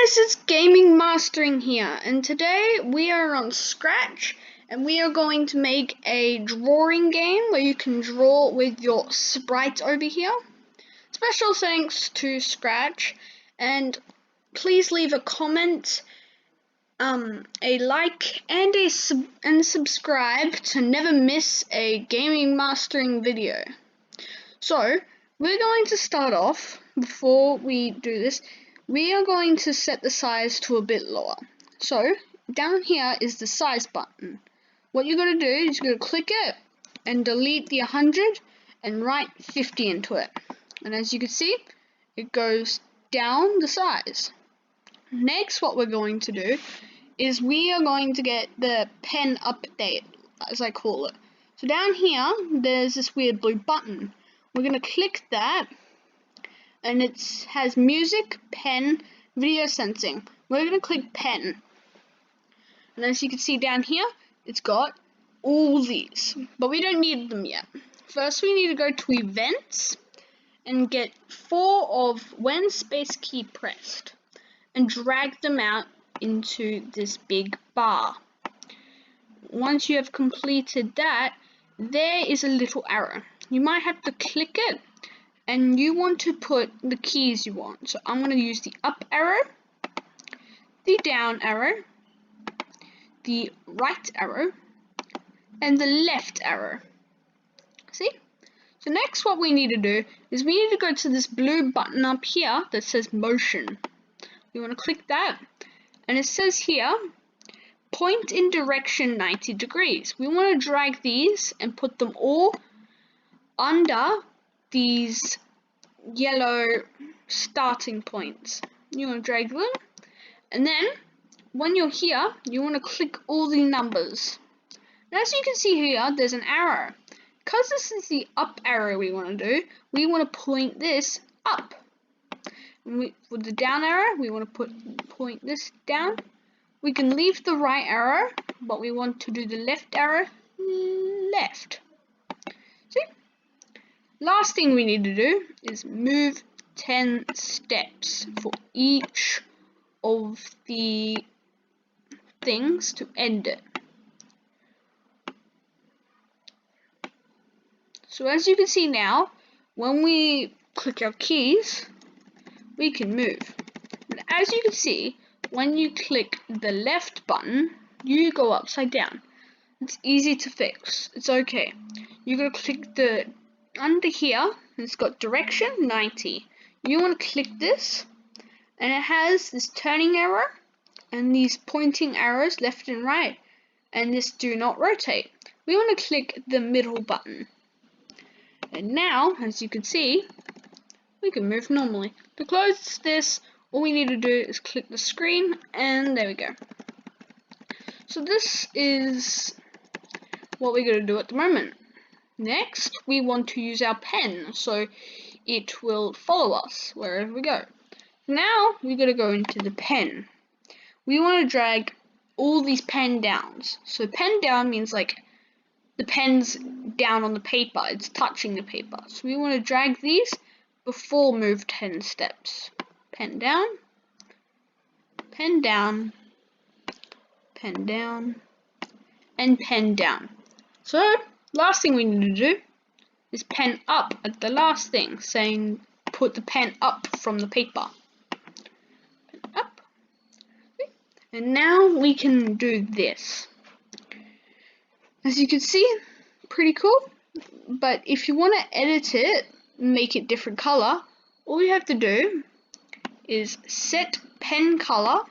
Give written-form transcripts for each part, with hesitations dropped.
guys, it's Gaming Mastering here, and today we are on Scratch, and we are going to make a drawing game where you can draw with your Sprite over here. Special thanks to Scratch, and please leave a comment, a like, and subscribe to never miss a Gaming Mastering video. So, we're going to start off, before we do this, we are going to set the size to a bit lower. So, down here is the size button. What you're going to do is you're going to click it and delete the 100 and write 50 into it. And as you can see, it goes down the size. Next, what we're going to do is we are going to get the pen update, as I call it. So down here, there's this weird blue button. We're going to click that, and it has music, pen, video sensing. We're going to click pen. And as you can see down here, it's got all these, but we don't need them yet. First, we need to go to events and get 4 of when space key pressed and drag them out into this big bar. Once you have completed that, there is a little arrow. You might have to click it, and you want to put the keys you want. So I'm going to use the up arrow, the down arrow, the right arrow, and the left arrow. See? So next what we need to do is we need to go to this blue button up here that says motion. We want to click that, and it says here, point in direction 90 degrees. We want to drag these and put them all under these yellow starting points. You want to drag them, and then when you're here, you want to click all the numbers. And as you can see here, there's an arrow. Because this is the up arrow we want to do, we want to point this up. And with the down arrow, we want to point this down. We can leave the right arrow, but we want to do the left arrow left. See? Last thing we need to do is move 10 steps for each of the things to end it. So as you can see now, when we click our keys, we can move. And as you can see, when you click the left button, you go upside down. It's easy to fix. It's okay. You're going to click the under here, it's got direction 90. You want to click this, and it has this turning arrow and these pointing arrows left and right, and this do not rotate. We want to click the middle button, and now as you can see, we can move normally. To close this, all we need to do is click the screen, and there we go. So this is what we're going to do at the moment. Next, we want to use our pen, so it will follow us wherever we go. Now, we're going to go into the pen. We want to drag all these pen downs. So pen down means like the pen's down on the paper, it's touching the paper. So we want to drag these before move 10 steps. Pen down, pen down, pen down, and pen down. So, last thing we need to do is pen up at the last thing, saying put the pen up from the paper. Pen up. And now we can do this. As you can see, pretty cool. But if you want to edit it, make it different color, all you have to do is set pen color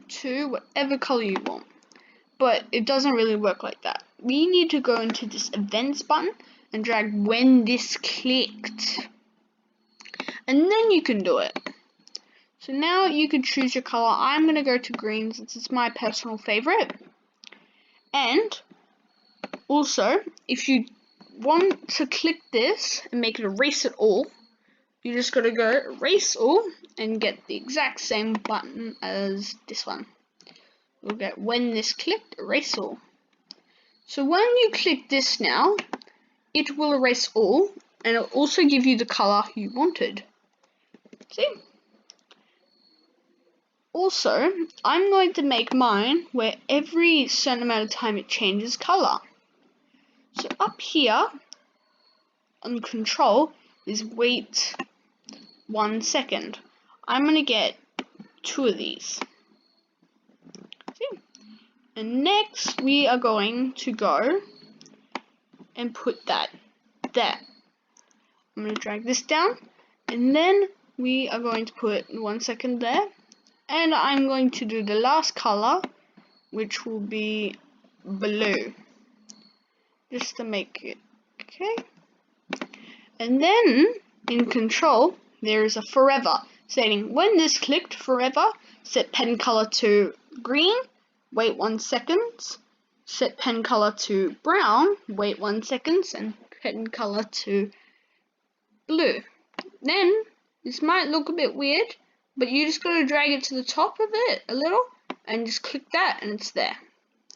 to whatever color you want. But it doesn't really work like that. We need to go into this events button and drag when this clicked. And then you can do it. So now you can choose your color. I'm going to go to green since it's my personal favorite. And also, if you want to click this and make it erase it all, you just got to go erase all and get the exact same button as this one. We'll get when this clicked, erase all. So when you click this now, it will erase all, and it'll also give you the color you wanted. See? Also, I'm going to make mine where every certain amount of time it changes color. So up here on control is wait 1 second. I'm going to get 2 of these. See? And next we are going to go and put that there. I'm going to drag this down, and then we are going to put 1 second there, and I'm going to do the last color, which will be blue, just to make it okay. And then in control there is a forever stating when this clicked forever, set pen color to green, wait 1 second, set pen color to brown, wait 1 second, and pen color to blue. Then this might look a bit weird, but you just gotta drag it to the top of it a little and just click that and it's there.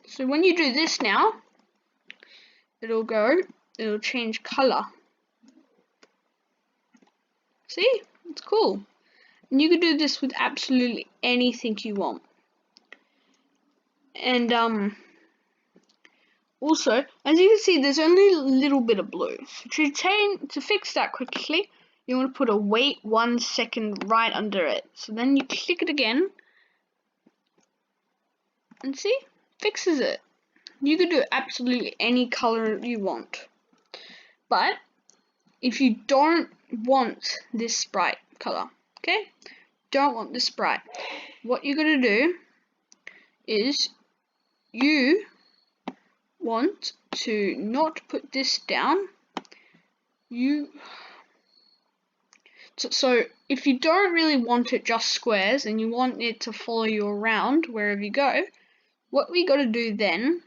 So when you do this now, it'll change color. See? It's cool. And you can do this with absolutely anything you want. And also, as you can see, there's only a little bit of blue. So to fix that quickly, you want to put a wait 1 second right under it. So then you click it again, and see, fixes it. You can do absolutely any color you want. But if you don't want this sprite color, okay, don't want this sprite, what you're gonna do is you want to not put this down. So if you don't really want it just squares and you want it to follow you around wherever you go, what we got to do then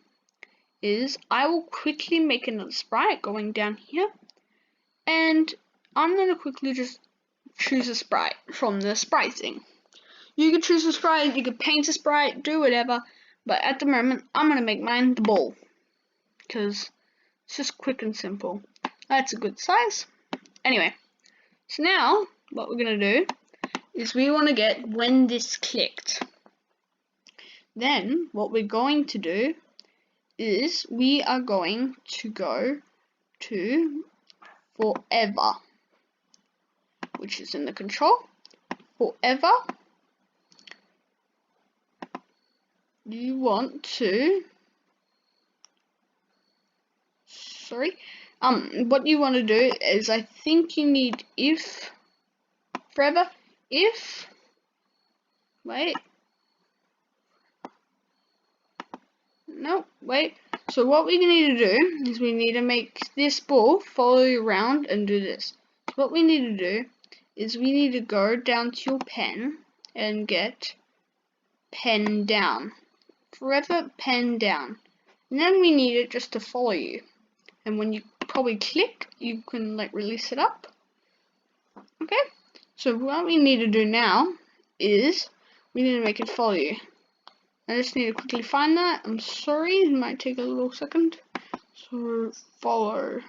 is I will quickly make another sprite going down here, and I'm going to quickly just choose a sprite from the sprite thing. You can choose a sprite, you can paint a sprite, do whatever, but at the moment I'm going to make mine the ball because it's just quick and simple. That's a good size. Anyway, so now what we're going to do is we want to get when this clicked. Then what we're going to do is we are going to go to forever, which is in the control. Forever, you want to, what you want to do is, I think you need if, forever, if, wait, no, wait. So what we need to do is we need to make this ball follow you around and do this. So what we need to do is we need to go down to your pen and get pen down. Forever pen down. And then we need it just to follow you. And when you probably click, you can like release it up. Okay? So what we need to do now is we need to make it follow you. I just need to quickly find that. I'm sorry, it might take a little second. So follow.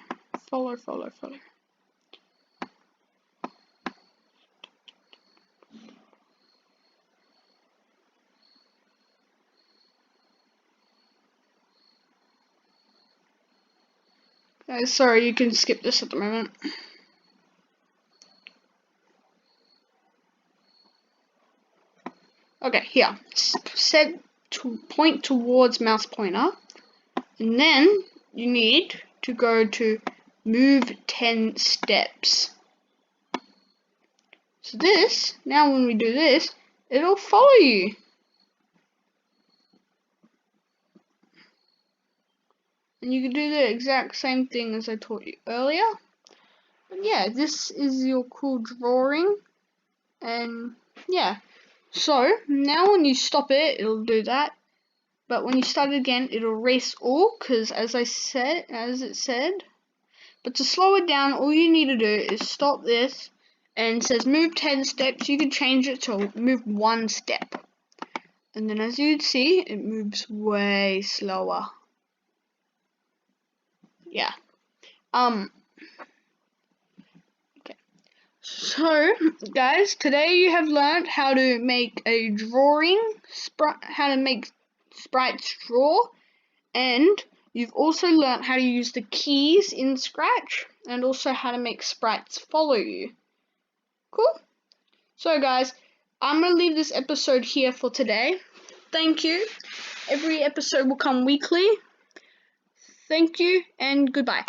Sorry, you can skip this at the moment. Okay, here. Set to point towards mouse pointer. And then you need to go to move 10 steps. So this, now when we do this, it'll follow you. And you can do the exact same thing as I taught you earlier. But yeah, this is your cool drawing. And yeah. So now when you stop it, it'll do that. But when you start it again, it'll erase all, because as it said. But to slow it down, all you need to do is stop this, and it says move 10 steps. You can change it to move 1 step. And then as you'd see, it moves way slower. Yeah. Okay. So, guys, today you have learned how to make a drawing, how to make Sprite's draw, and you've also learned how to use the keys in Scratch, and also how to make sprites follow you. Cool? So, guys, I'm going to leave this episode here for today. Thank you. Every episode will come weekly. Thank you, and goodbye.